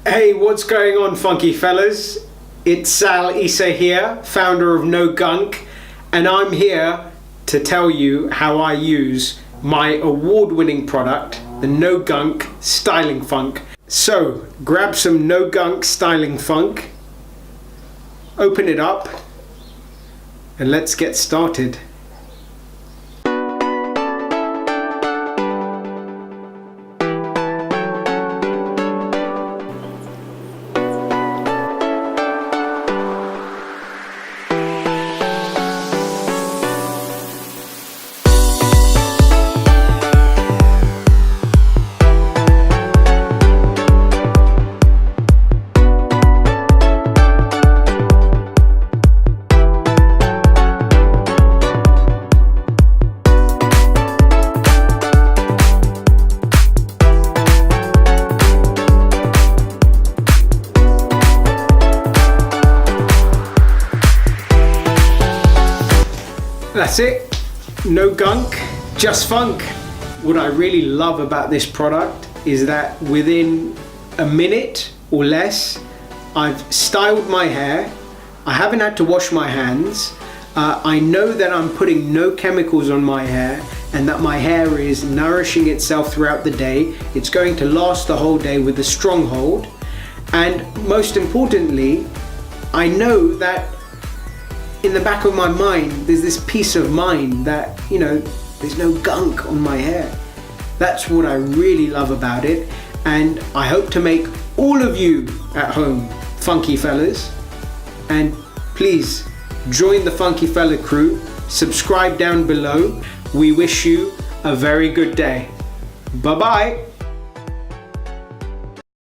Hey, what's going on, funky fellas? It's Sal Essa here, founder of No Gunk, and I'm here to tell you how I use my award-winning product, the No Gunk Styling Funk. So, grab some No Gunk Styling Funk, open it up, and let's get started. That's it, no gunk, just funk. What I really love about this product is that within a minute or less, I've styled my hair. I haven't had to wash my hands. I know that I'm putting no chemicals on my hair and that my hair is nourishing itself throughout the day. It's going to last the whole day with a strong hold. And most importantly, I know that in the back of my mind, there's this peace of mind that, there's no gunk on my hair. That's what I really love about it. And I hope to make all of you at home funky fellas. And please join the Funky Fella crew. Subscribe down below. We wish you a very good day. Bye-bye.